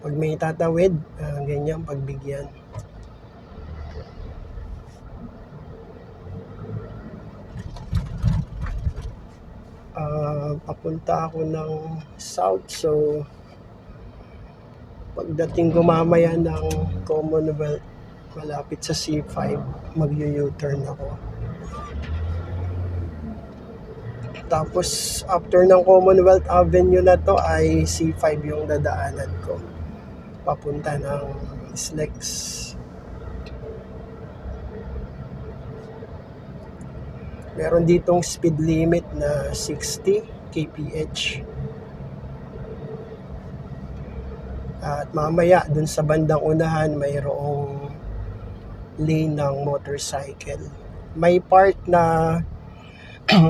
Pag may tatawid, ganyan pagbigyan. Papunta ako ng south, so pagdating ko mamaya ng Commonwealth, malapit sa C5, mag-U-turn ako. Tapos after ng Commonwealth Avenue na to ay C5 yung dadaanan ko, papunta ng SLEX. Meron ditong speed limit na 60 kph. At mamaya dun sa bandang unahan mayroong lane ng motorcycle. May part na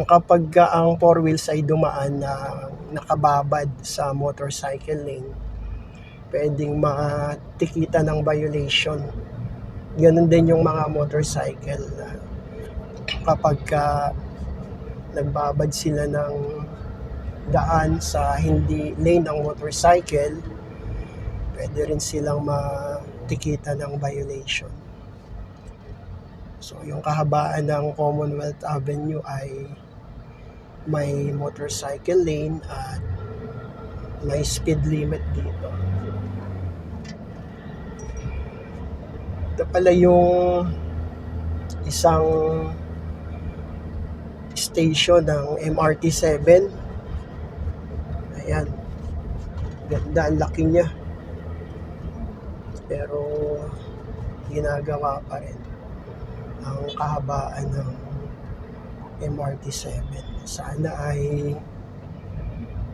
kapag ang four wheels ay dumaan na nakababad sa motorcycle lane, pwedeng matikita ng violation. Ganun din yung mga motorcycle. Kapag nagbabad sila ng daan sa hindi lane ng motorcycle, pwede rin silang matikita ng violation. So yung kahabaan ng Commonwealth Avenue ay may motorcycle lane at may speed limit dito. Ito pala yung isang station ng MRT7. Ayan, ganda, ang laki niya, pero ginagawa pa rin ang kahabaan ng MRT7. Sana ay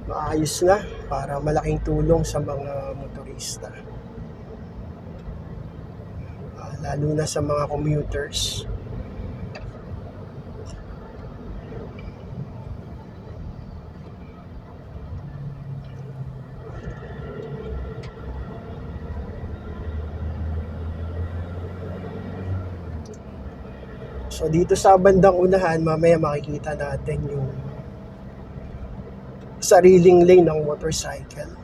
maayos na para malaking tulong sa mga motorista, lalo na sa mga commuters. So dito sa bandang unahan, mamaya makikita natin yung sariling lane ng motorcycle.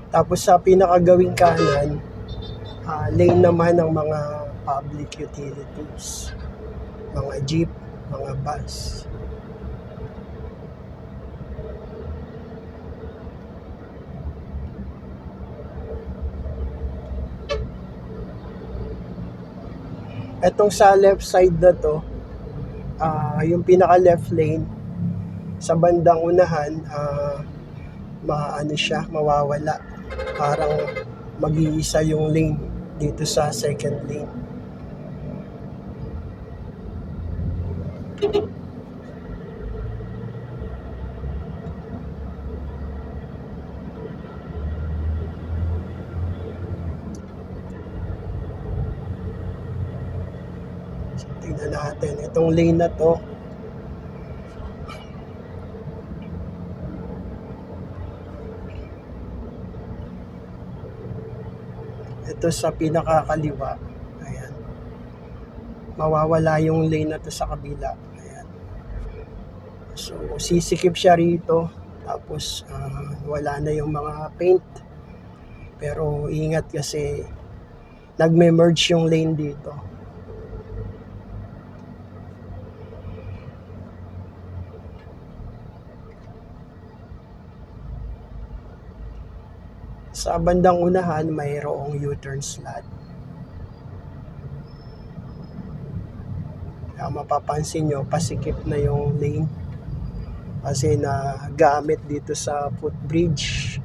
Tapos sa pinakagawing kanan, lane naman ng mga public utilities, mga jeep, mga bus. Etong sa left side na to, yung pinaka left lane sa bandang unahan, mawawala. Parang mag-iisa yung lane dito sa second lane. So, tingnan natin itong lane na to. Ito sa pinakakaliwa, ayan, mawawala yung lane na to sa kabila. Ayan. So sisikip siya rito, tapos wala na yung mga paint, pero ingat kasi nagme-merge yung lane dito. Sa bandang unahan, mayroong U-turn slot. Kaya mapapansin nyo, pasikip na yung lane kasi nagamit dito sa footbridge.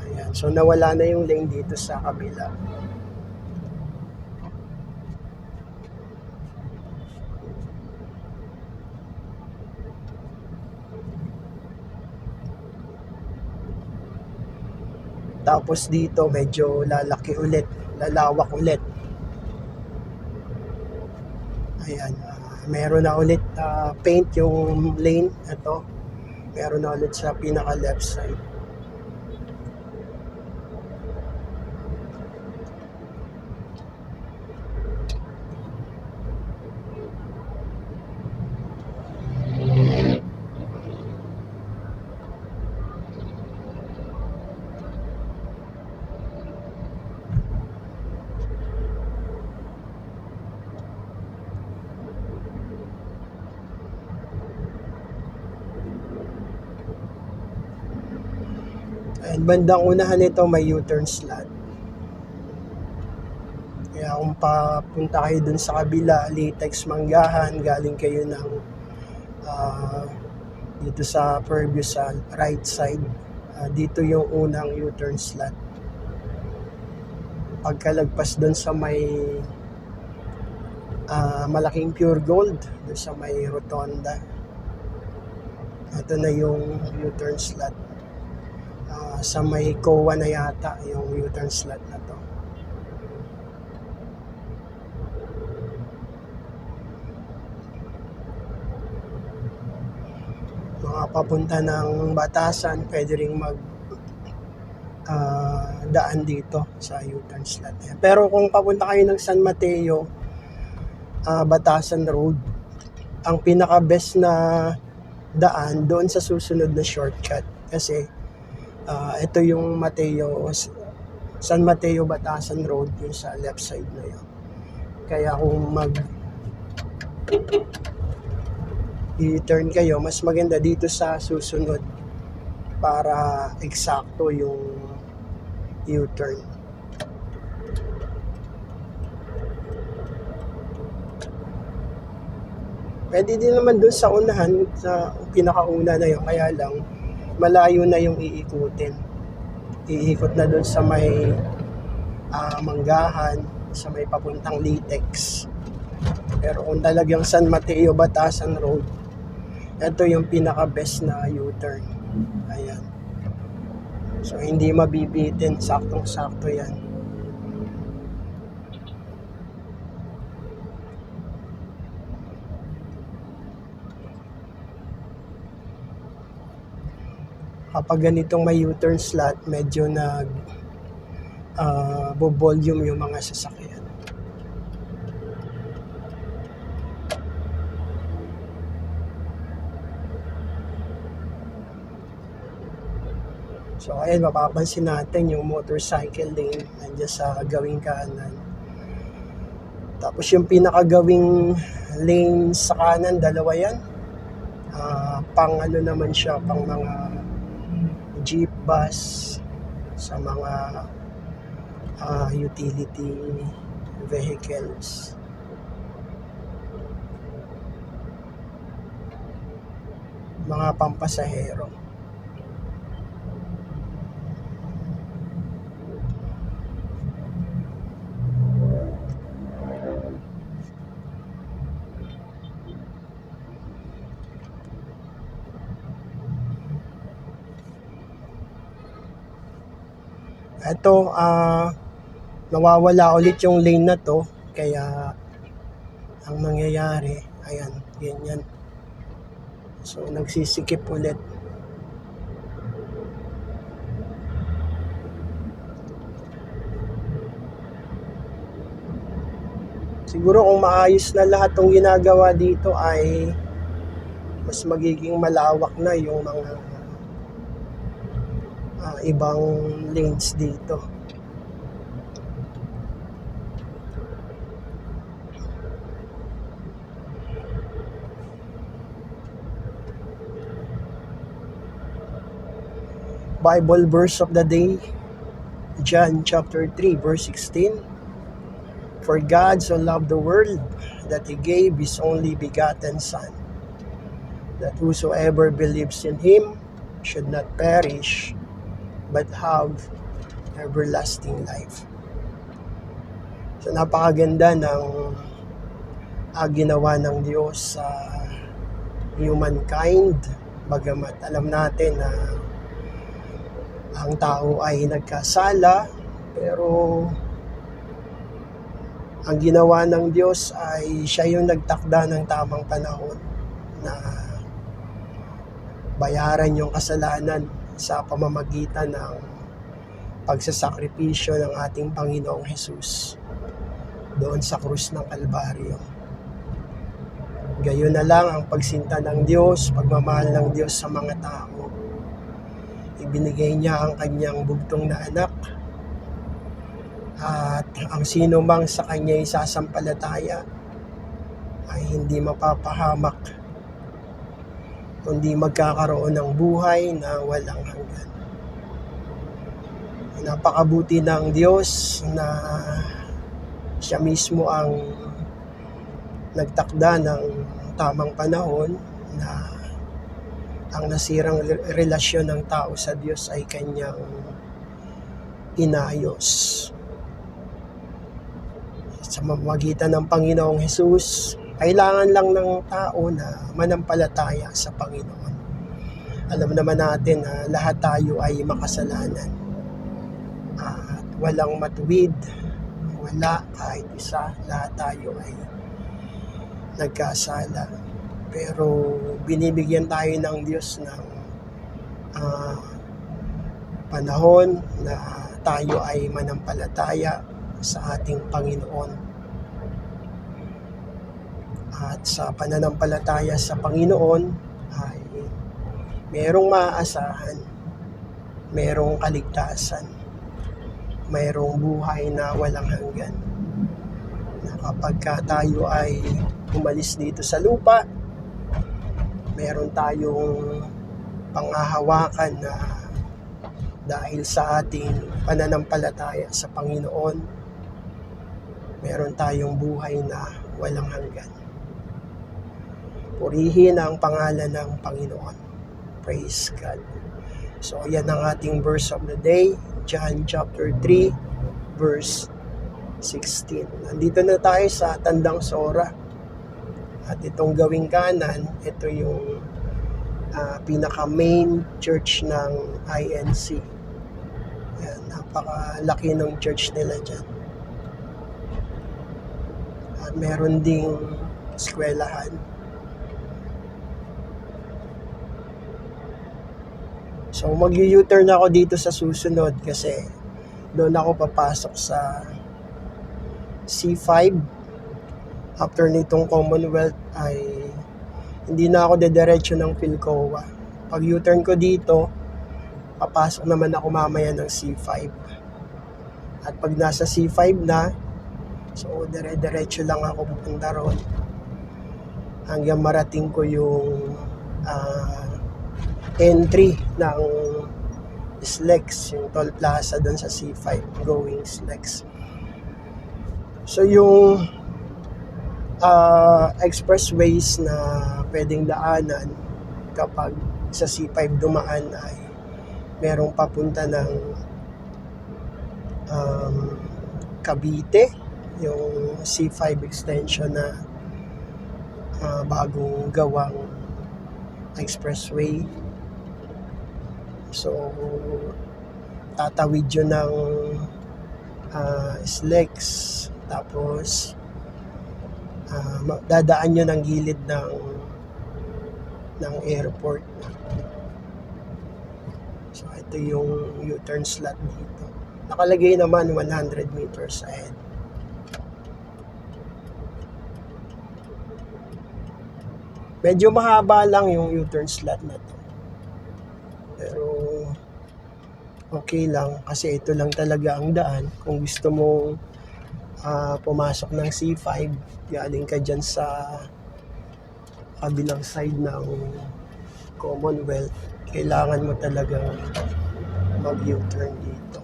Ayan, so nawala na yung lane dito sa kabila. Tapos dito medyo lalaki ulit, lalawak ulit. Ayan, meron na ulit paint yung lane. Ito, meron na ulit sa pinaka left side. And bandang unahan nito may U-turn slot. Kaya kung papunta kayo dun sa kabila, Litex Manggahan, galing kayo ng dito sa Fairview sa right side, dito yung unang U-turn slot. Pagkalagpas dun sa may malaking Pure Gold, dun sa may rotonda, ito na yung U-turn slot. Sa may COA na yata yung U-turn slot na to. Mga papunta ng Batasan, pwede ring daan dito sa U-turn slot. Pero kung papunta kayo ng San Mateo, Batasan Road, ang pinaka best na daan doon sa susunod na shortcut, kasi ito yung San Mateo Batasan Road, yung sa left side na yun. Kaya kung i-turn kayo, mas maganda dito sa susunod para eksakto yung U-turn. Pwede din naman dun sa unahan, sa pinakauna na yun, kaya lang malayo na yung iikutin. Iikot na dun sa may Manggahan, sa may papuntang Litex. Pero kung talagang San Mateo Batasan Road, ito yung pinaka best na U-turn. Ayan. So hindi mabibitin, saktong-sakto yan. Kapag ganitong may U-turn slot, medyo volume yung mga sasakyan. So ayan, mapapansin natin yung motorcycle lane nandiyan sa gawing kanan. Tapos yung pinakagawing lane sa kanan, dalawa yan. Pang ano naman siya, pang mga jeep, bus, sa mga utility vehicles. Mga pampasahero. Ito, nawawala ulit yung lane na to, kaya ang nangyayari, ayan, ganyan. So, nagsisikip ulit. Siguro kung maayos na lahat ng ginagawa dito ay mas magiging malawak na yung mga ibang lanes dito. Bible verse of the day, John chapter 3 verse 16. For God so loved the world that He gave His only begotten Son, that whosoever believes in Him should not perish, but have everlasting life. So napakaganda ng ginawa ng Diyos sa humankind, bagamat alam natin na Ang tao ay nagkasala, pero ang ginawa ng Diyos ay siya yung nagtakda ng tamang panahon na bayaran yung kasalanan sa pamamagitan ng pagsasakripisyo ng ating Panginoong Hesus doon sa krus ng Kalbaryo. Gayon na lang ang pagsinta ng Diyos, pagmamahal ng Diyos sa mga tao. Ibinigay niya ang kanyang bugtong na anak, at ang sino mang sa kanya isasampalataya ay hindi mapapahamak, kundi magkakaroon ng buhay na walang hanggan. Napakabuti ng Diyos na siya mismo ang nagtakda ng tamang panahon na ang nasirang relasyon ng tao sa Diyos ay kanyang inayos. Sa pamamagitan ng Panginoong Hesus, kailangan lang ng tao na manampalataya sa Panginoon. Alam naman natin na lahat tayo ay makasalanan at walang matuwid, wala kahit isa, lahat tayo ay nagkasala. Pero binibigyan tayo ng Diyos ng panahon na tayo ay manampalataya sa ating Panginoon. At sa pananampalataya sa Panginoon ay merong maaasahan, merong kaligtasan, mayroong buhay na walang hanggan. Na kapag tayo ay umalis dito sa lupa, meron tayong panghahawakan na dahil sa ating pananampalataya sa Panginoon, meron tayong buhay na walang hanggan. Purihin ang pangalan ng Panginoon. Praise God. So, yan ang ating verse of the day, John chapter 3, verse 16. Nandito na tayo sa Tandang Sora. At itong Gawing Kanan, ito yung pinaka-main church ng INC. Yan, napakalaki ng church nila dyan. At meron ding eskwelahan. So mag-u-turn ako dito sa susunod kasi doon ako papasok sa C5. After nitong Commonwealth ay hindi na ako dediretso ng Philcoa. Pag U-turn ko dito, papasok naman ako mamaya ng C5. At pag nasa C5 na, so dire-diretso lang ako pupunta ron hanggang marating ko yung entry ng SLEX, yung toll plaza doon sa C5 going SLEX. So yung expressways na pwedeng daanan kapag sa C5 dumaan ay merong papunta ng Cavite, yung C5 extension na bagong gawang expressway. So tatawid yun ng SLEX, tapos dadaan nyo ng gilid ng airport. So ito yung U-turn slot dito. Nakalagay naman 100 meters ahead. Medyo mahaba lang yung U-turn slot na to, pero okay lang kasi ito lang talaga ang daan. Kung gusto mong pumasok ng C5, galing ka dyan sa kabilang side ng Commonwealth, kailangan mo talagang mag-U-turn dito.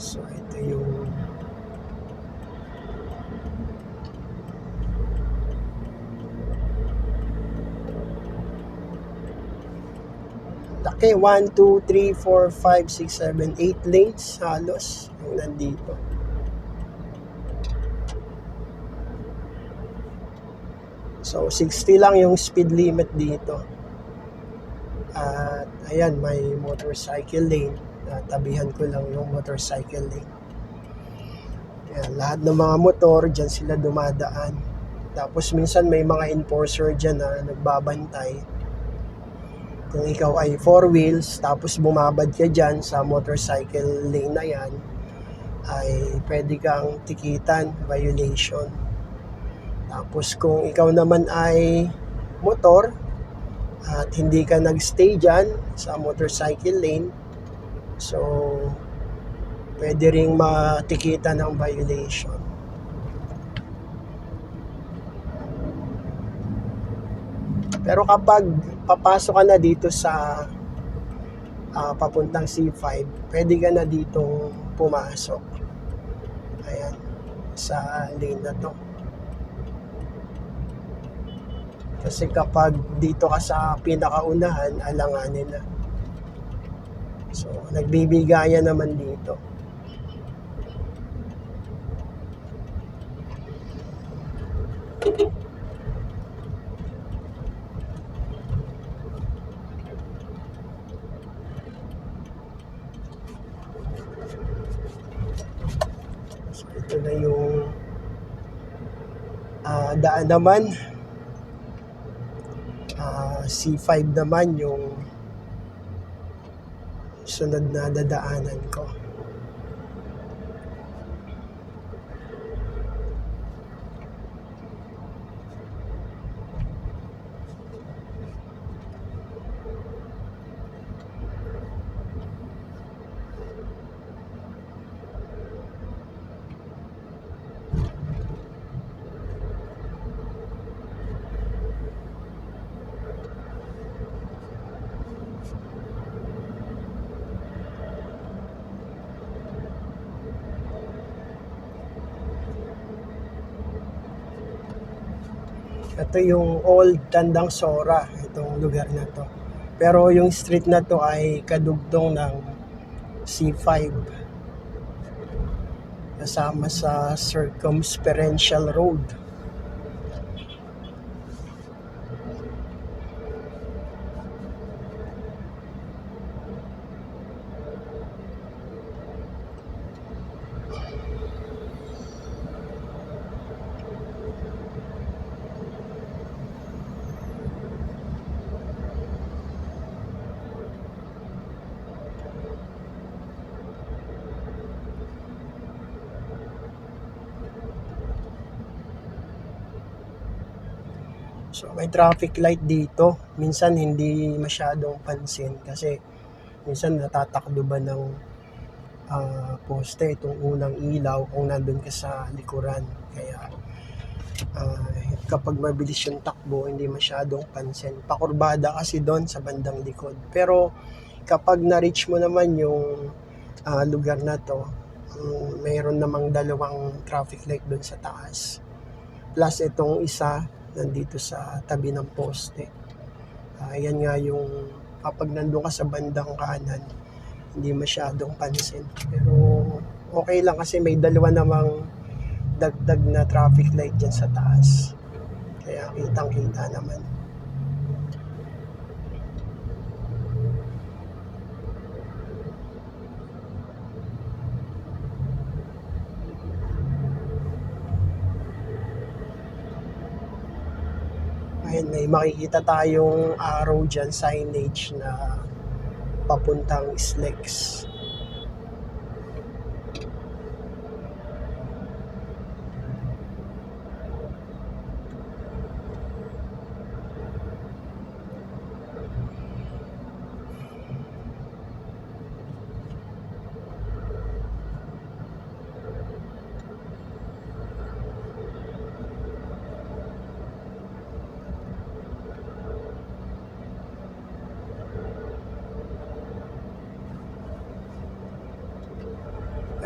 So ito yung laki, 1, 2, 3, 4, 5, 6, 7, 8 lanes halos yung nandito. So 60 lang yung speed limit dito. At ayan, may motorcycle lane. Tabihan ko lang yung motorcycle lane. Ayan, lahat ng mga motor dyan sila dumadaan. Tapos minsan may mga enforcer dyan na nagbabantay. Kung ikaw ay 4 wheels tapos bumabad ka dyan sa motorcycle lane na yan, ay pwede kang tikitan, violation. Tapos kung ikaw naman ay motor at hindi ka nagstay dyan sa motorcycle lane, so pwede ring matikitan ng violation. Pero kapag papasok ka na dito sa papuntang C5, pwede ka na ditong pumasok. Ayan, sa lane na to. Kasi kapag dito ka sa pinakaunahan, alanganin na. So, nagbibigayan naman dito. So, ito na yung daan naman. C5 naman yung sunod na dadaanan ko. Ito yung Old Tandang Sora, itong lugar na to. Pero yung street na to ay kadugtong ng C5. Kasama sa Circumferential Road. So may traffic light dito. Minsan hindi masyadong pansin kasi minsan natatakbo ba ng poste itong unang ilaw kung nandun ka sa likuran. Kaya kapag mabilis yung takbo, hindi masyadong pansin. Pakurbada kasi doon sa bandang likod. Pero kapag na-reach mo naman yung lugar na to, mayroon namang dalawang traffic light doon sa taas. Plus itong isa nandito sa tabi ng poste. Yan nga yung kapag nandun ka sa bandang kanan, hindi masyadong pansin. Pero okay lang kasi may dalawa namang dagdag na traffic light dyan sa taas. Kaya kitang-kita naman. Ayun, may makikita tayong arrow dyan, signage na papuntang SLEX.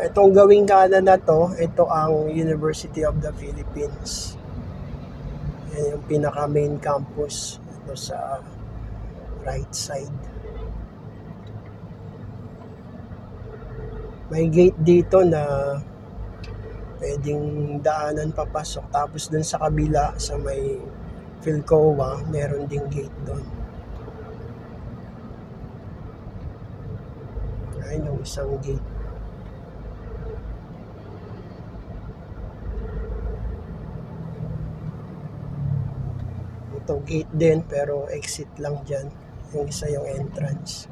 Itong gawing kanan na to, ito ang University of the Philippines. Yan yung pinaka main campus. Ito sa right side. May gate dito na pwedeng daanan papasok. Tapos dun sa kabila, sa may Philcoa, meron ding gate doon. Ayun yung isang gate. Ito gate din pero exit lang dyan. Yung isa yung entrance.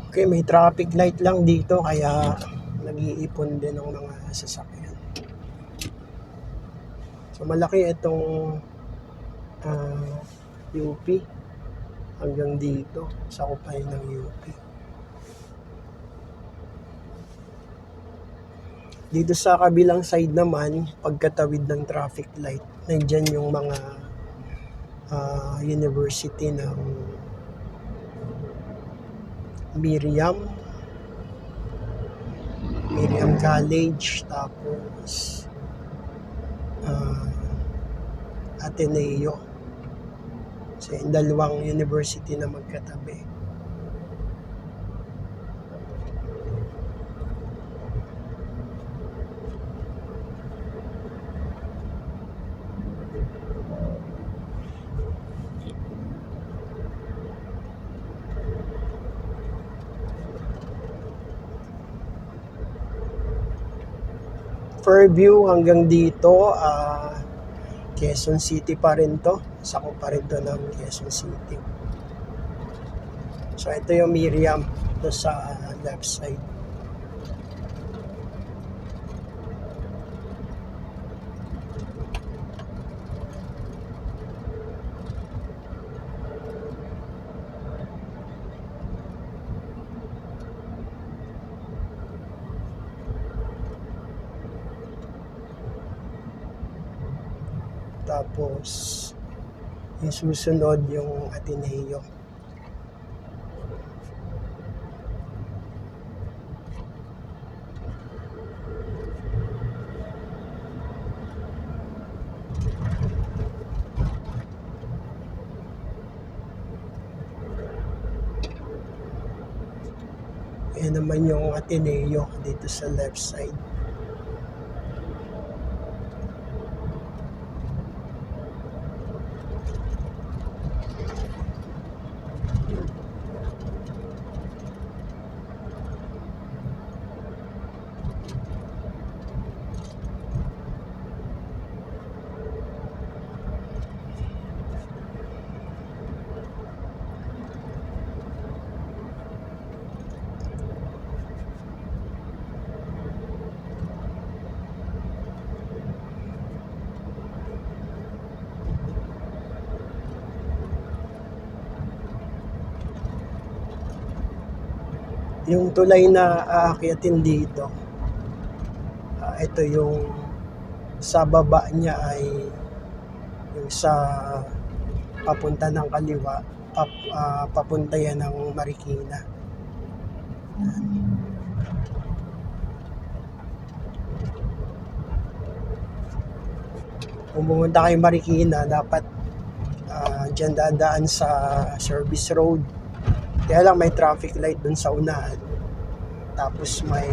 Okay, may traffic light lang dito kaya nag-iipon din ng mga sasakyan. So malaki itong UP hanggang dito, sakupay ng UP. Dito sa kabilang side naman, pagkatawid ng traffic light, nandyan yung mga university ng Miriam College, tapos Ateneo. So yung dalawang university na magkatabi. Fairview hanggang dito, Quezon City pa rin to. Sakop pa rin to ng Quezon City. So ito yung Miriam to sa left side. Tapos yung susunod yung Ateneo. Ayan naman yung Ateneo dito sa left side. Yung tulay na aakyatin dito, ito yung sa baba niya ay yung sa papunta ng kaliwa, papunta yan ng Marikina. Kung pumunta kayo Marikina, dapat dyan dadaan sa service road. Kaya lang may traffic light dun sa unahan. Tapos may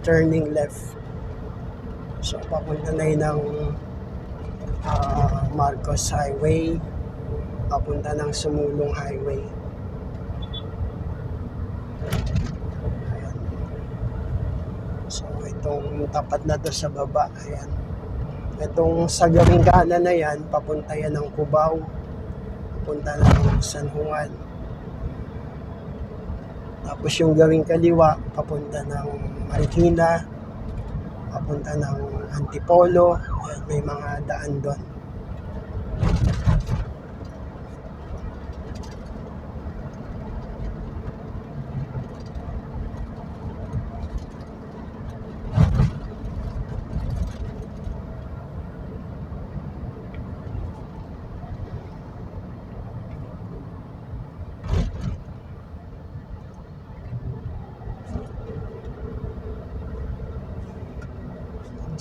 turning left. So papunta na yun ng Marcos Highway. Papunta ng Sumulong Highway. itong tapat na to sa baba. Ayan. Itong sa gawing kanan na yan, papunta yan ng Cubao, papunta ng San Juan. Tapos yung gawing kaliwa, papunta ng Marikina, papunta ng Antipolo. Ayan, may mga daan doon.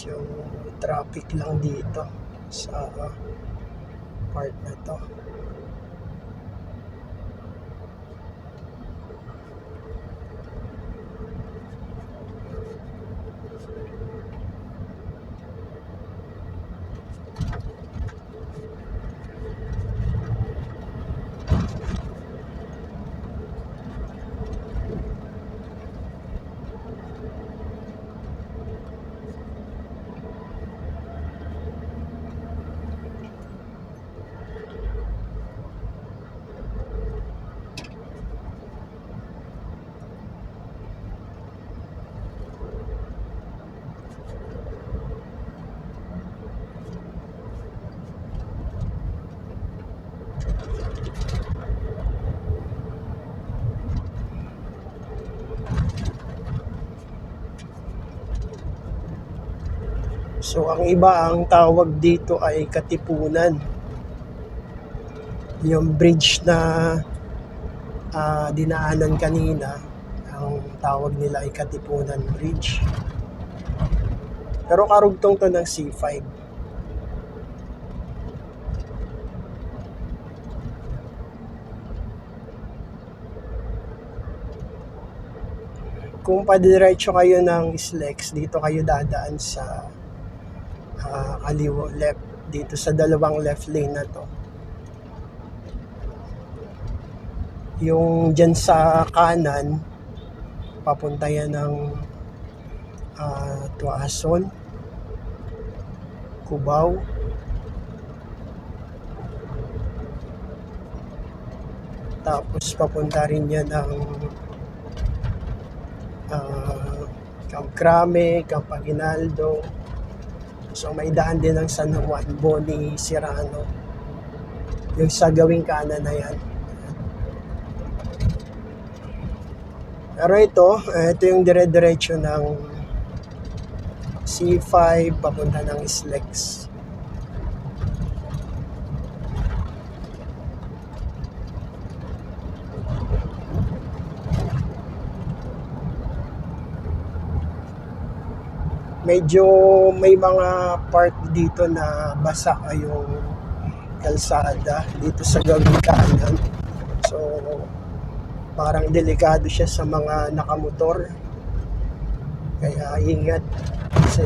Yung traffic lang dito sa part na to. So ang iba, ang tawag dito ay Katipunan. Yung bridge na dinaanan kanina, ang tawag nila ay Katipunan Bridge. Pero karugtong to ng C5. Kung padiretso kayo ng SLEX, dito kayo dadaan sa kaliwa, left, dito sa dalawang left lane na to. Yung dyan sa kanan, papunta yan ng Tuason, Cubao, tapos papunta rin yan ng Camp Crame, Camp Aguinaldo. So may daan din ng San Juan, Boni, Cirano. Yung sa gawing kanan na yan. Pero ito yung dire-diretso ng C5 papunta ng SLEX. Medyo may mga part dito na basa yung kalsada dito sa gawing kanan. So parang delikado siya sa mga nakamotor. Kaya ingat kasi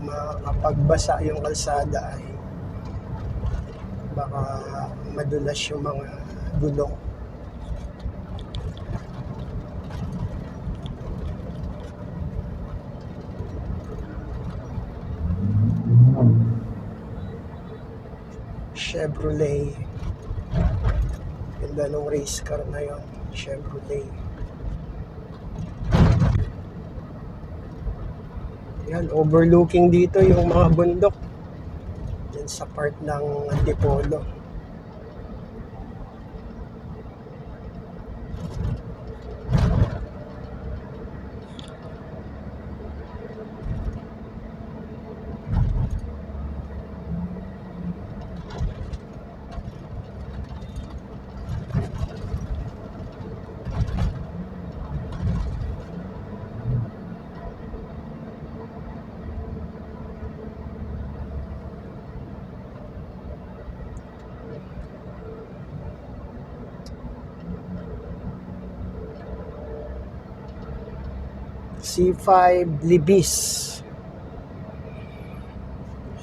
makapagbasa yung kalsada ay baka madulas yung mga gulong. Chevrolet. Ganda nung race car na yun. Chevrolet. Yan, overlooking dito yung mga bundok. Yan sa part ng Antipolo. C5 Libis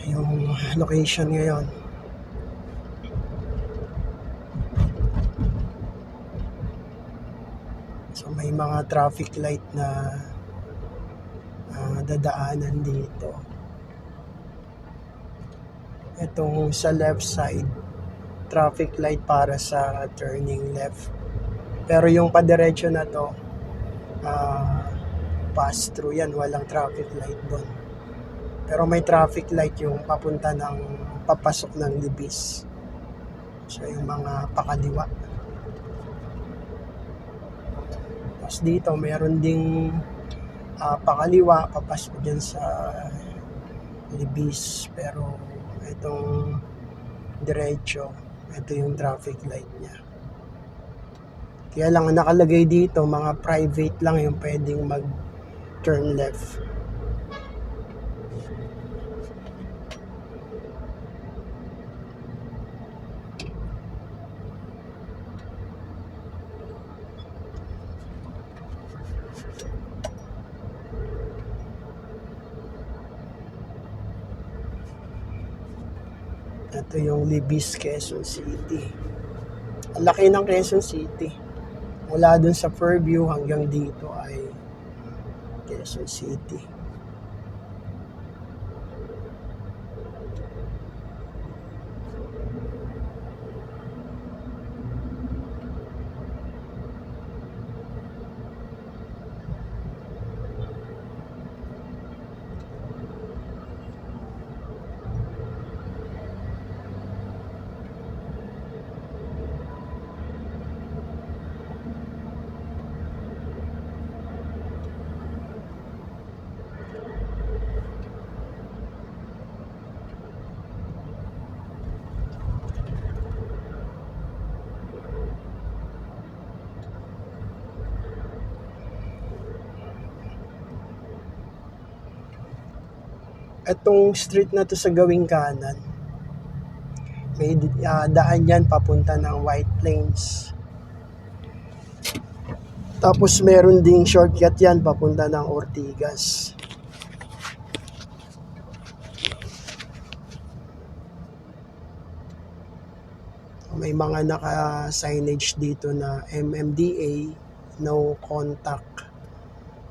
yung location ngayon. So may mga traffic light na dadaanan dito. Itong sa left side, traffic light para sa turning left. Pero yung padiretso na to, pass through yan, walang traffic light doon. Pero may traffic light yung papunta ng papasok ng Libis. So yung mga pakaliwa. Tapos dito meron ding pakaliwa papasok dyan sa Libis. Pero itong diretso, ito yung traffic light niya. Kaya lang nakalagay dito, mga private lang yung pwedeng mag turn left. Ito yung Libis, Quezon City. Ang laki ng Quezon City. Mula dun sa Fairview hanggang dito ay Quezon City. Itong street na to sa gawing kanan, may daan yan papunta ng White Plains. Tapos meron ding shortcut yan papunta ng Ortigas. May mga naka-signage dito na MMDA, no contact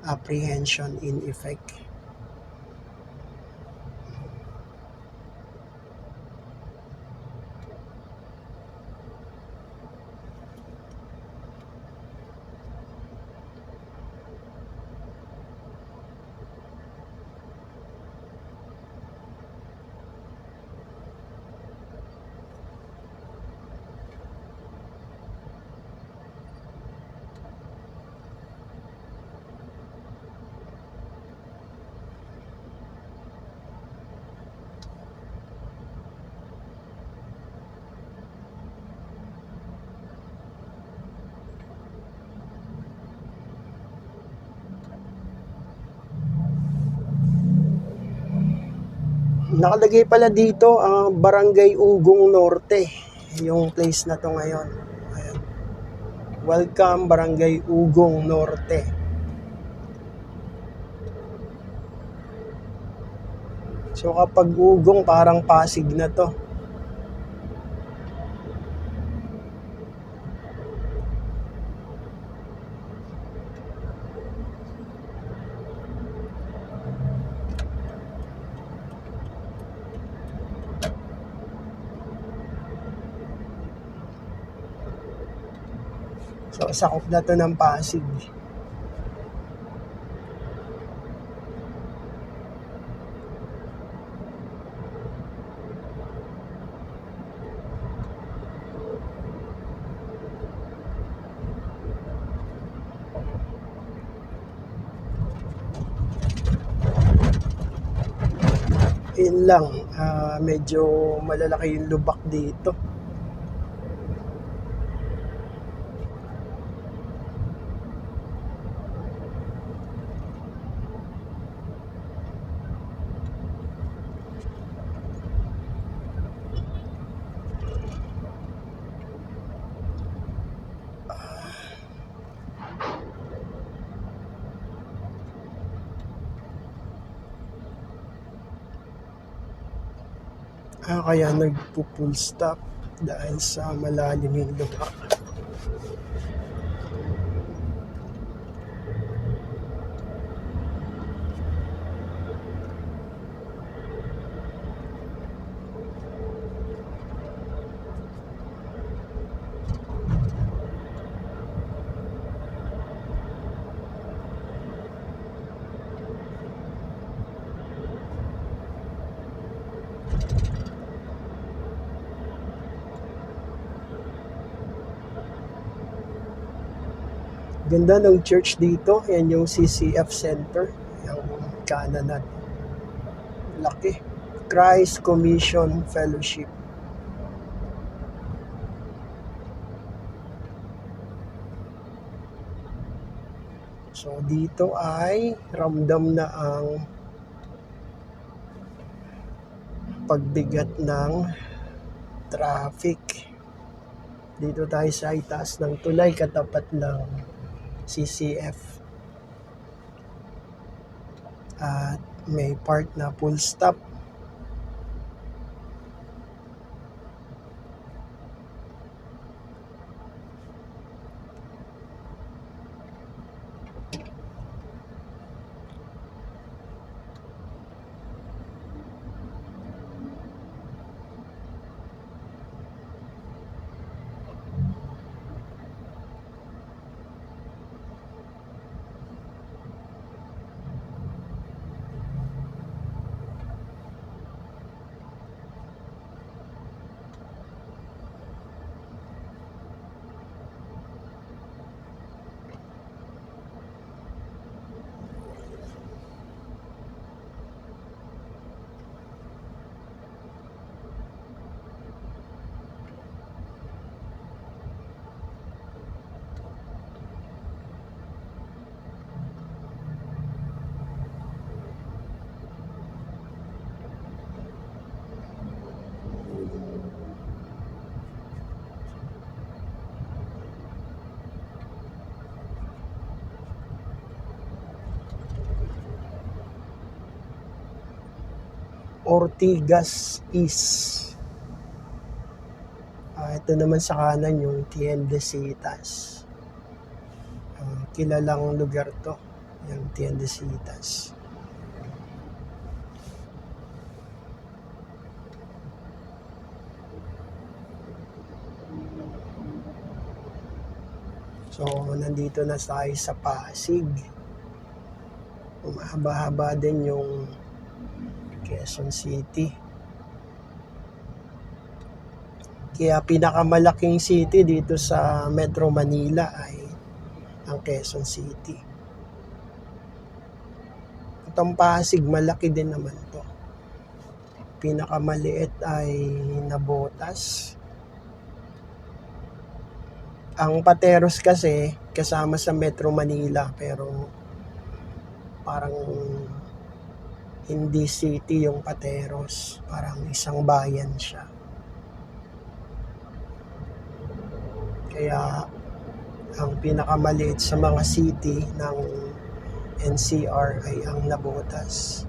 apprehension in effect. Nakalagay pala dito ang Barangay Ugong Norte, yung place na to ngayon. Ayan. Welcome Barangay Ugong Norte. So kapag Ugong, parang Pasig na to. So, sakop na to ng Pasig. Yun lang, medyo malalaki yung lubak dito. Kaya nagpo-full stop dahil sa malalim yung lubak. Ganda ng church dito. Yan yung CCF Center. Yung kanan. Laki. Christ Commission Fellowship. So dito ay ramdam na ang pagbigat ng traffic. Dito tayo sa itaas ng tulay katapat ng CCF. At may part na full stop. Ortigas East. Ito naman sa kanan yung Tiendesitas. Kilalang lugar to, yung Tiendesitas. So, nandito na tayo sa Pasig. Mahaba-haba din yung Quezon City. Kaya pinakamalaking city dito sa Metro Manila ay ang Quezon City. Itong Pasig, malaki din naman to. Pinakamaliit ay Navotas. Ang Pateros kasi kasama sa Metro Manila pero parang hindi city yung Pateros. Parang isang bayan siya. Kaya ang pinakamaliit sa mga city ng NCR ay ang Navotas.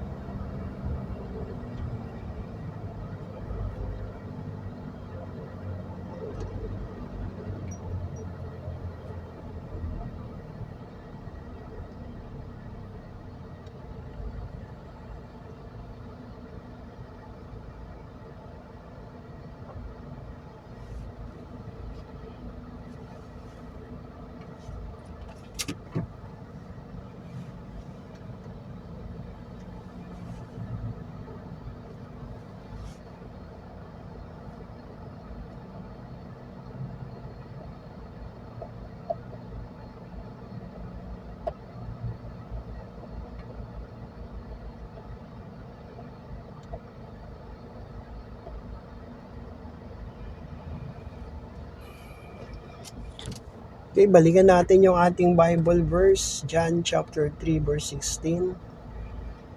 Okay, balikan natin yung ating Bible verse, John chapter 3 verse 16.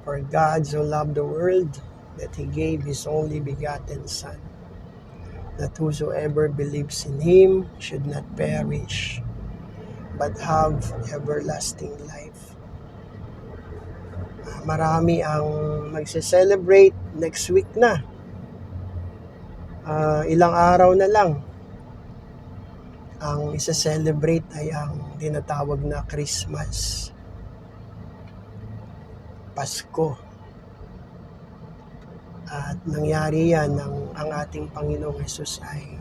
For God so loved the world that He gave His only begotten Son, that whosoever believes in Him should not perish, but have everlasting life. Marami ang magse-celebrate next week na. Ilang araw na lang. Ang isa-celebrate ay ang tinatawag na Christmas, Pasko. At nangyari yan ang ating Panginoong Hesus ay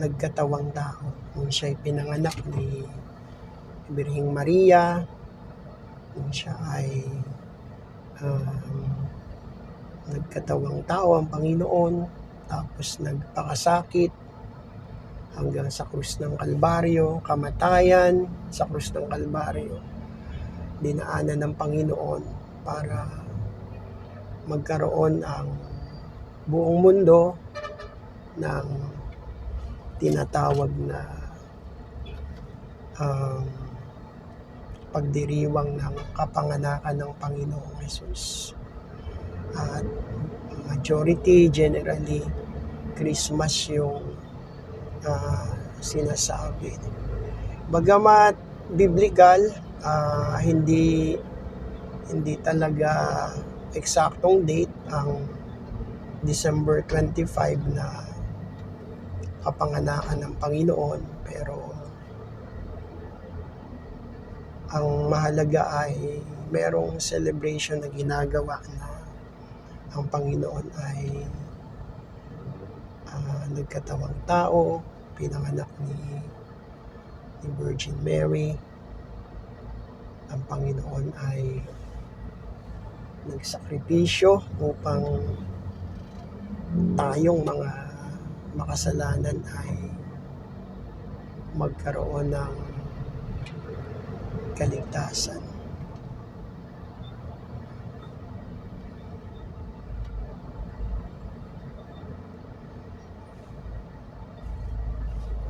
nagkatawang tao. Nung siya'y pinanganak ni Birhing Maria, nung siya ay nagkatawang tao ang Panginoon, tapos nagpakasakit hanggang sa krus ng Kalbaryo, kamatayan sa krus ng Kalbaryo, dinaanan ng Panginoon para magkaroon ang buong mundo ng tinatawag na pagdiriwang ng kapanganakan ng Panginoong Hesus. At majority, generally, Christmas yung sinasabi. Bagamat biblical, hindi talaga eksaktong date ang December 25 na kapanganakan ng Panginoon, pero ang mahalaga ay merong celebration na ginagawa na ang Panginoon ay nagkatawang tao, pinanganak ni Virgin Mary. Ang Panginoon ay nagsakripisyo upang tayong mga makasalanan ay magkaroon ng kaligtasan.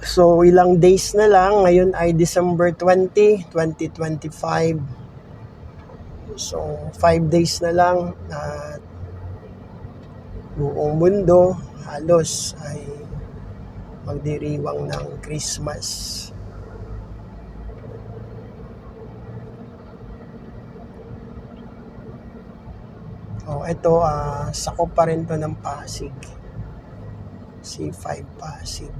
So ilang days na lang, ngayon ay December 20, 2025. So 5 days na lang at buong mundo halos ay magdiriwang ng Christmas. Ito, sakop pa rin to ng Pasig. C5 Pasig.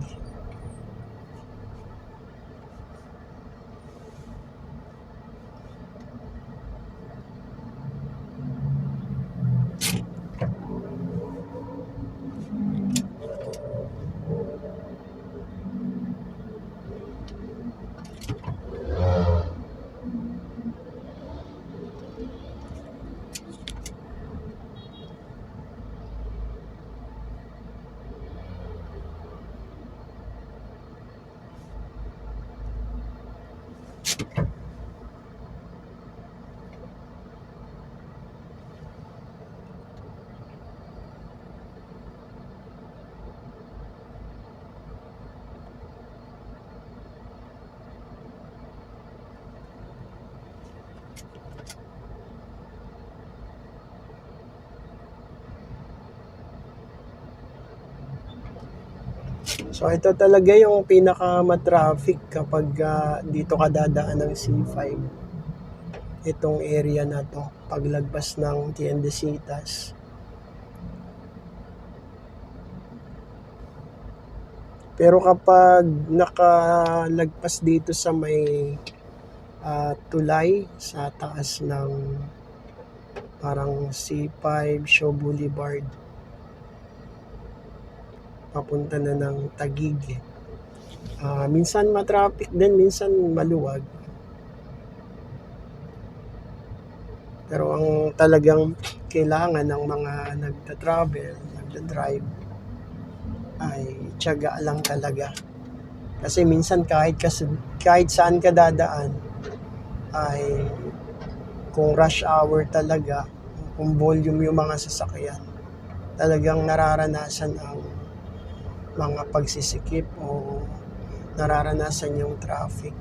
So ito talaga yung pinaka-traffic kapag dito ka dadaan ng C5. Itong area na to, paglagpas ng Tiendesitas. Pero kapag nakalagpas dito sa may tulay sa taas ng parang C5 Shaw Boulevard, papunta na ng Taguig. Minsan matraffic din, minsan maluwag. Pero ang talagang kailangan ng mga nagta-travel, nagda-drive, ay tiyaga lang talaga. Kasi minsan kahit saan ka dadaan, ay kung rush hour talaga, kung volume yung mga sasakyan, talagang nararanasan ang mga pagsisikip o nararanasan yung traffic.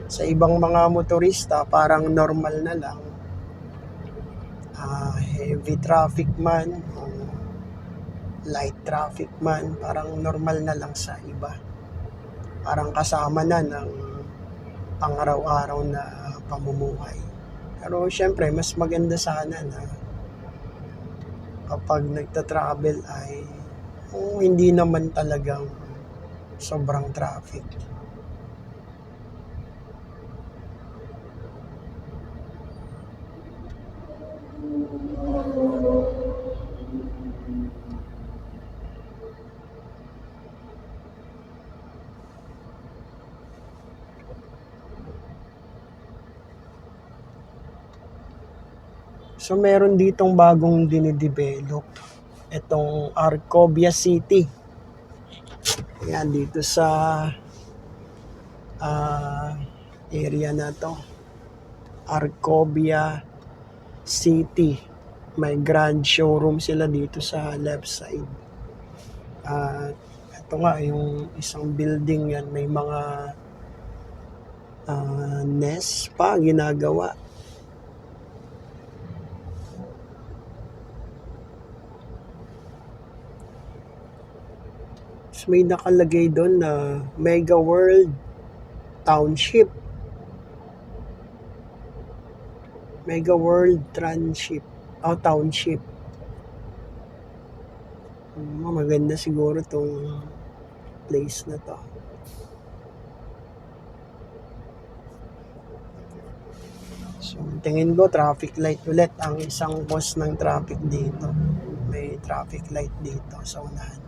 Sa ibang mga motorista, parang normal na lang. Heavy traffic man o light traffic man, parang normal na lang sa iba. Parang kasama na ng pang-araw-araw na pamumuhay. Pero syempre, mas maganda sana na kapag nagta-travel ay hindi naman talagang sobrang traffic. So meron ditong bagong dinidevelop, itong Arcovia City. Ayan, dito sa area na to, Arcobia City. May grand showroom sila dito sa left side. Ito nga, yung isang building yan, may mga nest pa ginagawa. So, may nakalagay doon na Mega World Township. Mega World Township. Township. Maganda siguro tong place na to. So, tingin ko traffic light ulit ang isang cause ng traffic dito. May traffic light dito sa unahan.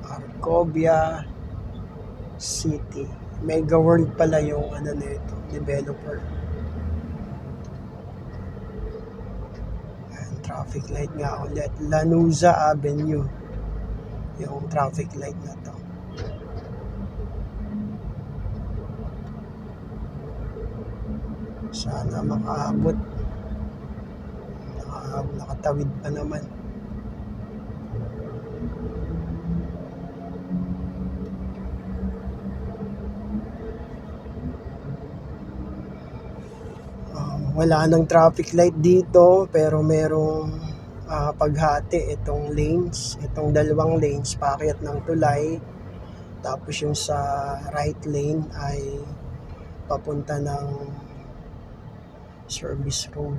Arcobia City. Mega World pala yung nito, developer. Ayan, traffic light nga ulit. Lanuza Avenue. Yung traffic light na to. Sana makaabot. Nakatawid pa naman. Wala nang traffic light dito, pero merong paghati itong lanes, itong dalawang lanes paakyat ng tulay, tapos yung sa right lane ay papunta ng service road.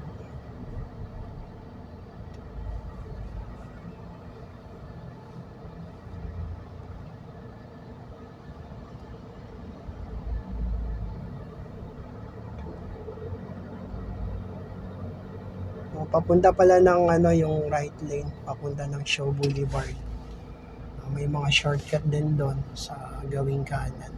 Papunta pala ng yung right lane, papunta ng Shaw Boulevard. May mga shortcut din doon sa gawing kanan.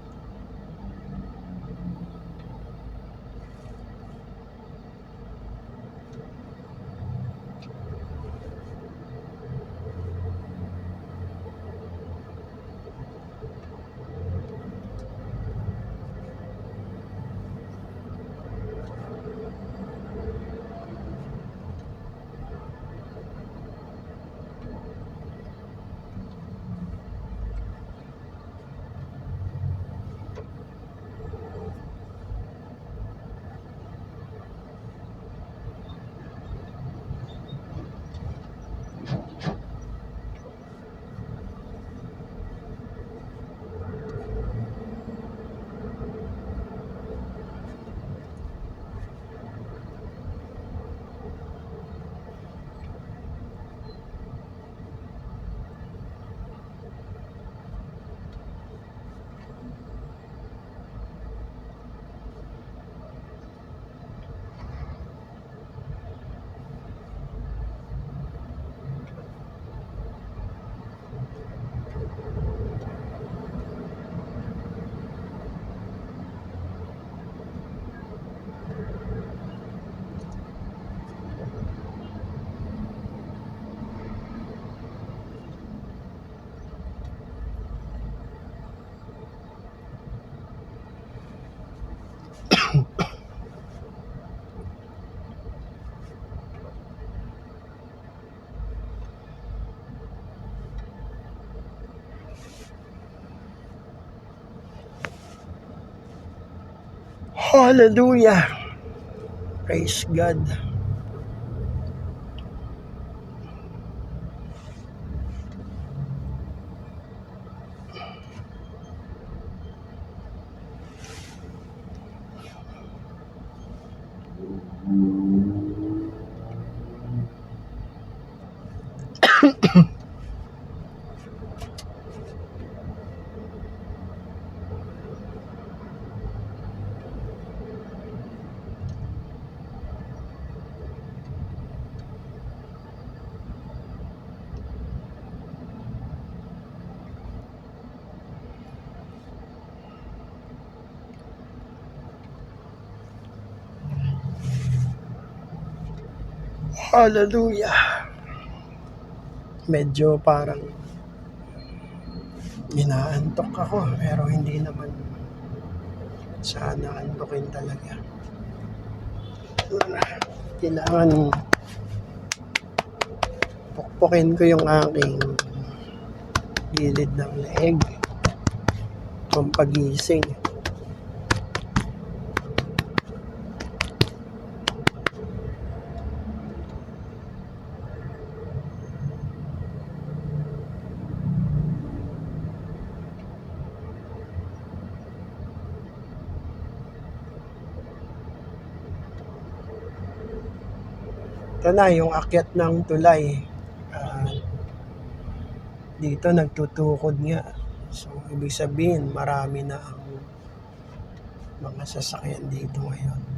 Hallelujah! Praise God! Hallelujah. Medyo parang inaantok ako pero hindi naman sana antukin talaga. Kailangan pukpukin ko yung aking gilid ng leeg pampagising. Ito na yung akyat ng tulay. Dito nagtutukod nga. So, ibig sabihin, marami na ang mga sasakyan dito ngayon.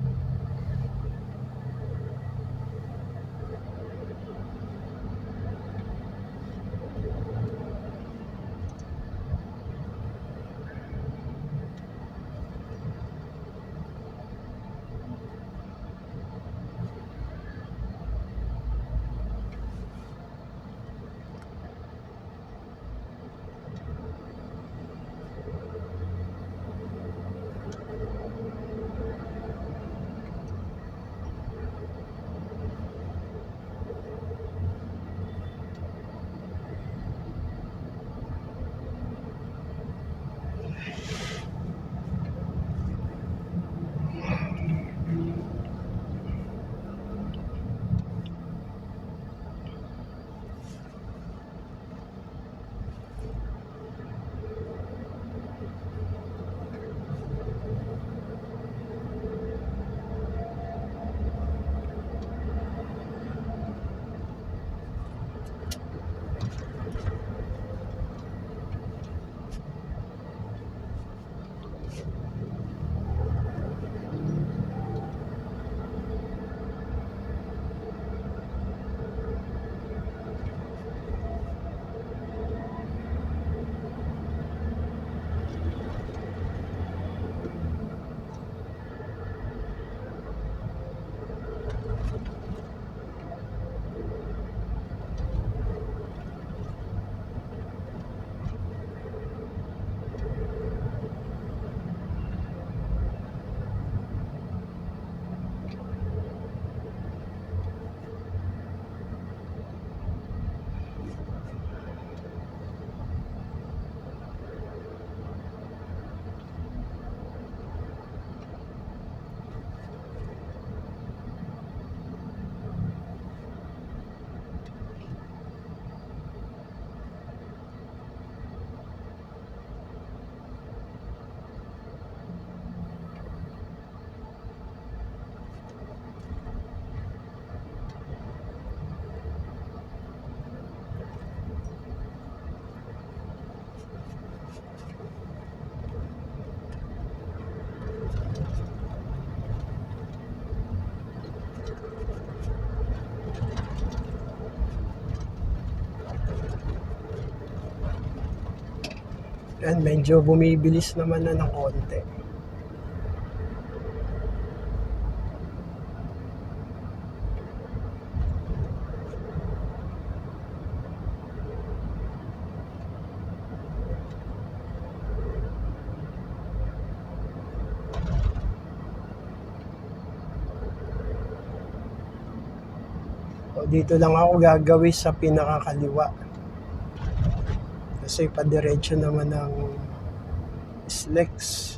Yan, medyo bumibilis naman na ng konti. So, dito lang ako gagawin sa pinakakaliwa. Kasi padiretso naman ng SLEX.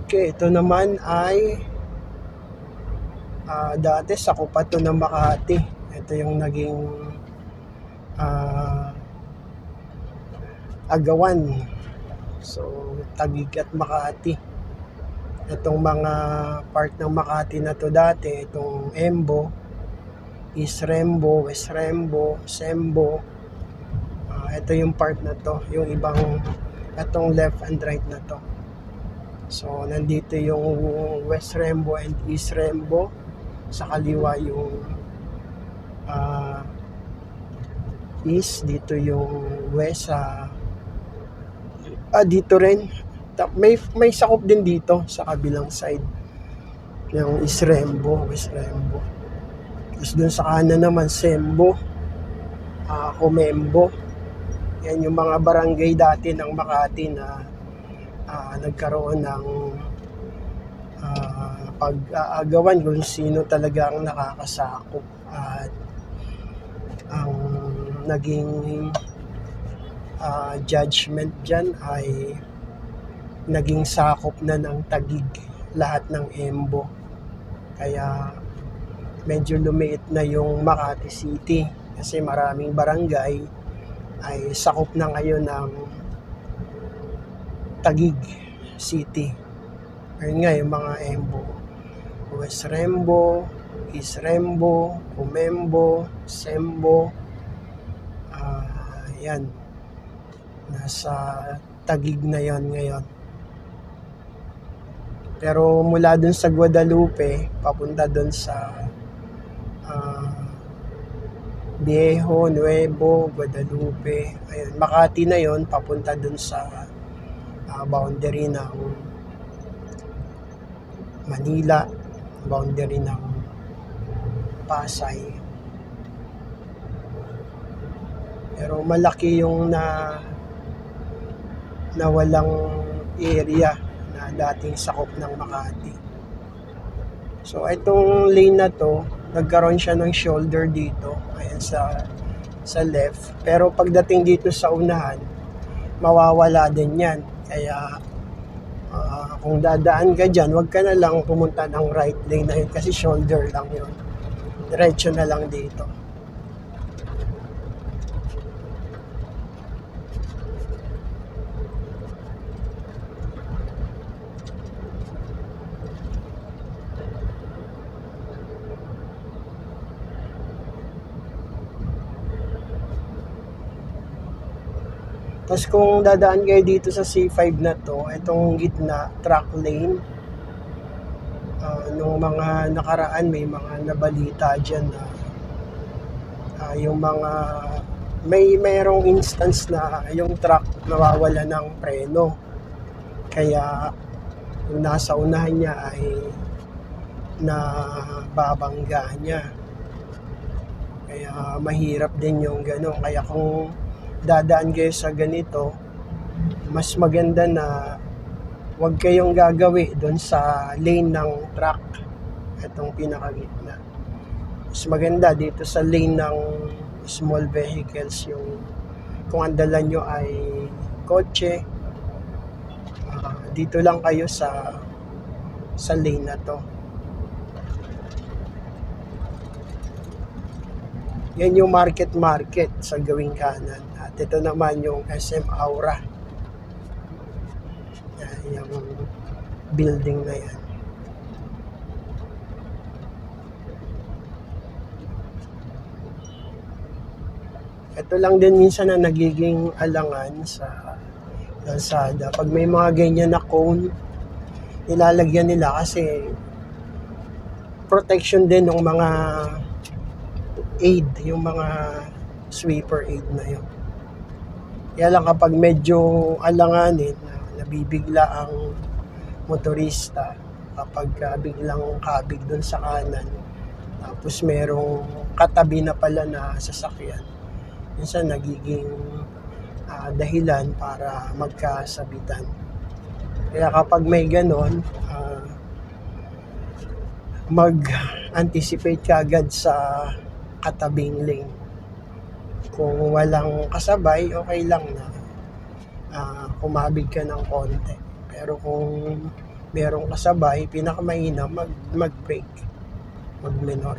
Okay, ito naman ay dati sakupan to ng Makati. Ito yung naging Agawan. So, Taguig at Makati. Itong mga part ng Makati na to dati, itong Embo, East Rembo, West Rembo, Sembo, ito yung part na to, yung ibang, itong left and right na to. So, nandito yung West Rembo and East Rembo, sa kaliwa yung east, dito yung west, dito rin may sakop din dito sa kabilang side yung East Rembo, West Rembo. Tapos dun sa kanan naman Sembo, Comembo. Yan yung mga barangay dati ng Makati na nagkaroon ng pag-aagawan kung sino talaga ang nakakasakop, at ang naging judgment dyan ay naging sakop na ng Taguig lahat ng Embo. Kaya medyo lumiit na yung Makati City kasi maraming barangay ay sakop na ngayon ng Taguig City. Ayun nga yung mga Embo, West Rembo, East Rembo, Comembo, Sembo, yan, nasa Taguig na yon ngayon. Pero mula dun sa Guadalupe papunta dun sa Viejo, Nuevo, Guadalupe, ayun, Makati na yon, papunta dun sa boundary ng Manila, boundary ng Pasay. Pero malaki yung na walang area na dating sakop ng Makati. So itong lane na to, nagkaroon siya ng shoulder dito, ayan sa left. Pero pagdating dito sa unahan, mawawala din yan. Kaya kung dadaan ka dyan, wag ka na lang pumunta ng right lane na yun kasi shoulder lang yun. Diretso na lang dito. Tapos kung dadaan kayo dito sa C5 na to, itong gitna, track lane, nung mga nakaraan may mga nabalita dyan na yung mga mayroong instance na yung truck nawawala ng preno. Kaya yung nasa unahan niya ay nababangga niya. Kaya mahirap din yung gano'n. Kaya kung dadaan kayo sa ganito, mas maganda na huwag kayong gagawi doon sa lane ng truck, itong pinakagitna. Mas maganda dito sa lane ng small vehicles, yung kung ang dala nyo ay kotse, dito lang kayo sa lane na to. Yan yung market sa gawing kanan. At ito naman yung SM Aura. Yan, yung building na yan. Ito lang din minsan na nagiging alangan sa kalsada. Pag may mga ganyan na cone, nilalagyan nila kasi protection din ng mga aid, yung mga sweeper aid na yun. Kaya lang kapag medyo alanganin, nabibigla ang motorista kapag biglang kabig doon sa kanan, tapos merong katabi na pala na sasakyan, minsan nagiging dahilan para magkasabitan. Kaya kapag may ganon, mag-anticipate ka agad sa katabing lane. Kung walang kasabay, okay lang na kumabig ka ng konti. Pero kung merong kasabay, pinakamainam mag-brake, mag-minor.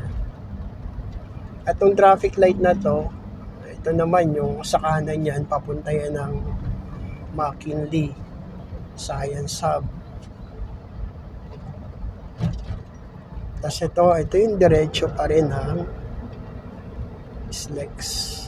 At yung traffic light na to, ito naman yung sa kanan yan, papunta yan ng McKinley Science Hub. Tas ito yung diretso pa rin ng SLEX.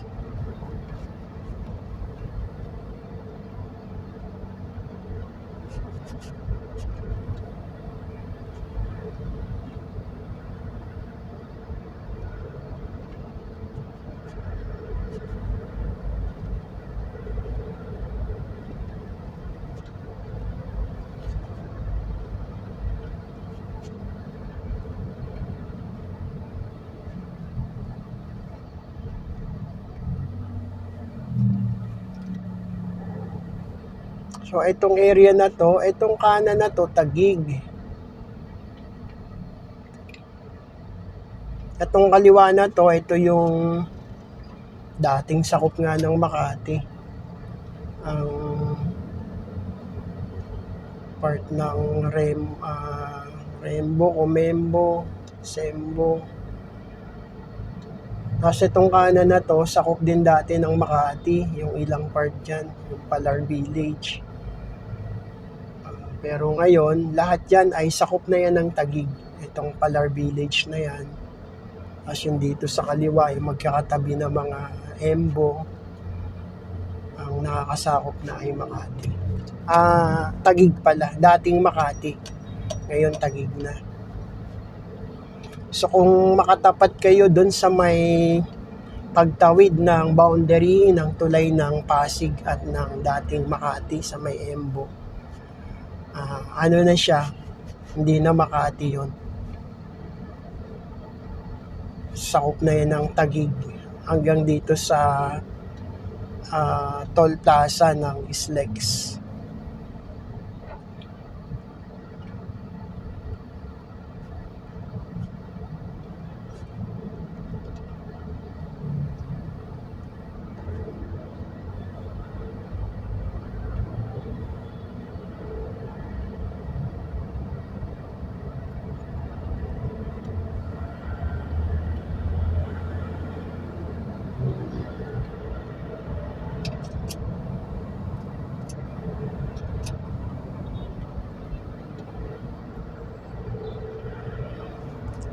So, itong area na to, itong kanan na to, Taguig. Itong kaliwa na to, ito yung dating sakop nga ng Makati. Ang part ng Rembo, Comembo, Sembo. Tapos itong kanan na to, sakop din dati ng Makati, yung ilang part dyan, yung Palar Village. Pero ngayon, lahat yan ay sakop na yan ng Taguig. Itong Palar Village na yan. Tapos yung dito sa kaliwa, yung magkakatabi na mga Embo, ang nakakasakop na ay Makati. Taguig pala. Dating Makati. Ngayon Taguig na. So kung makatapat kayo dun sa may pagtawid ng boundary ng tulay ng Pasig at ng dating Makati sa may Embo, ano na siya, hindi na Makati yon. Sakop na yan ng Taguig hanggang dito sa toll plaza ng SLEX.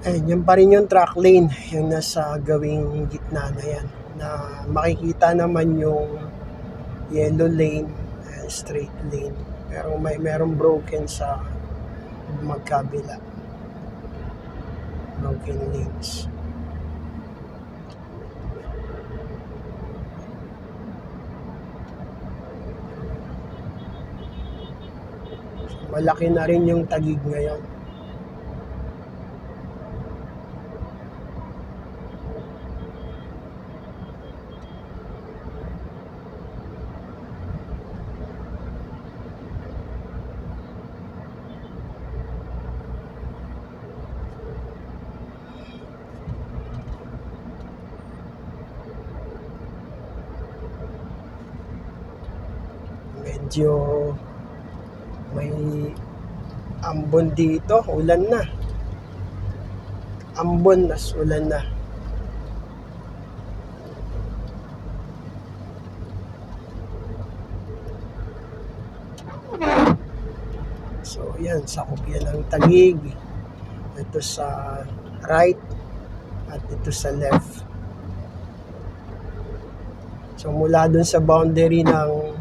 Yan pa rin yung track lane, yung nasa gawing gitna na yan, na makikita naman yung yellow lane, straight lane, pero merong broken sa magkabila, broken lanes. Malaki na rin yung Taguig ngayon. Medyo may ambon dito, ulan na. Ambon nas ulan na. So yan, sakop yan ng Taguig. Ito sa right at ito sa left. So mula dun sa boundary ng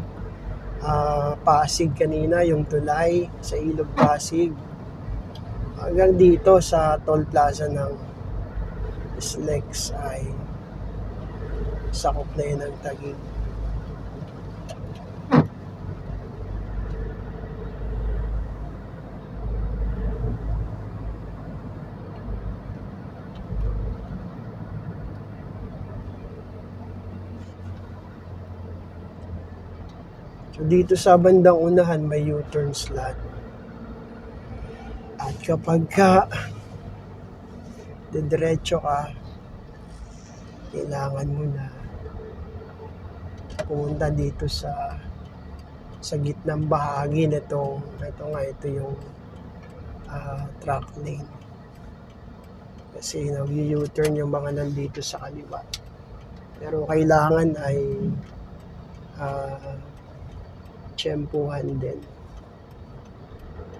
Pasig kanina, yung tulay sa Ilog Pasig, hanggang dito sa toll plaza ng SLEX ay sakop na yun ng Taguig. So dito sa bandang unahan may U-turn slot. At kapag diretso ka, kailangan mo na pumunta dito sa gitnang bahagi nitong ito yung track lane. Kasi nag-U-turn yung mga nandito sa kaliwa. Pero kailangan ay tsempuhan din.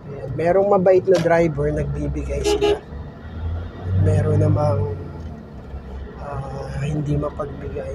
Ayan. Merong mabait na driver, nagbibigay sila meron namang hindi mapagbigay.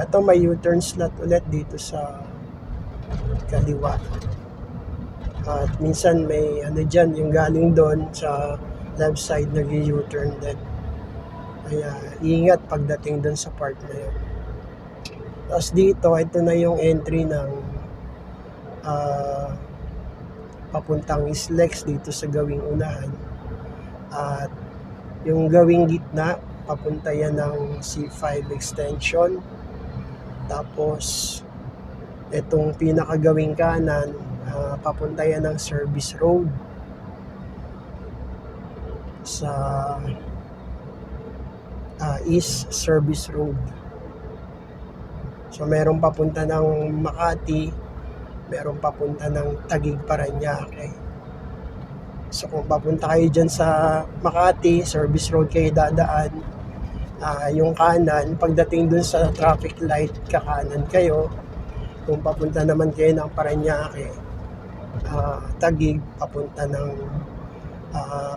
Ito may U-turn slot ulit dito sa kaliwa. At minsan may dyan, yung galing doon sa left side nag-U-turn din. Kaya ingat pagdating doon sa part na yun. Tapos dito, ito na yung entry ng papuntang Islex dito sa gawing unahan. At yung gawing gitna, papunta yan ng C5 extension. Tapos itong pinakagawing kanan, papunta yan ng service road sa East Service Road. So meron papunta ng Makati, meron papunta ng Taguig, Parañaque. So kung papunta kayo dyan sa Makati, Service Road kayo dadaan, yung kanan, pagdating dun sa traffic light, kakanan kayo. Kung papunta naman kayo ng Parañaque, Taguig, papunta ng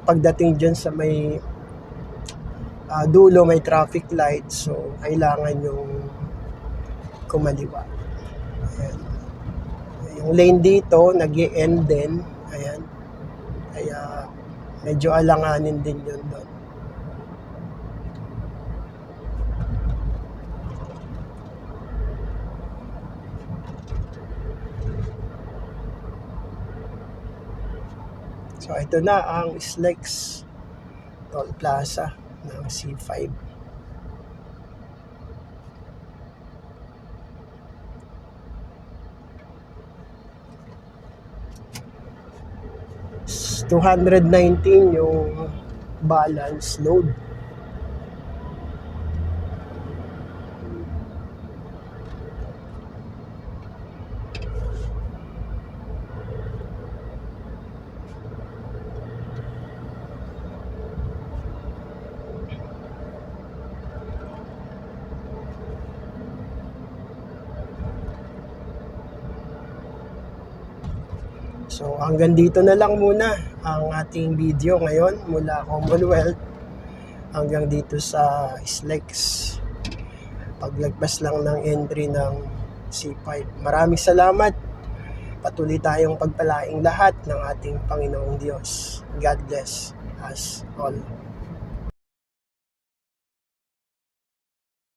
pagdating dyan sa may dulo, may traffic light, so kailangan yung kumaliwa. Ayan. Yung lane dito nag-i-end din, ayan, kaya medyo alanganin din yun doon. So ito na ang Islex Toll Plaza ng C5. It's 219 yung balance load. So hanggang dito na lang muna ang ating video ngayon mula Commonwealth hanggang dito sa Islex. Paglagpas lang ng entry ng C5. Maraming salamat. Patuloy tayong pagpalaing lahat ng ating Panginoong Diyos. God bless us all.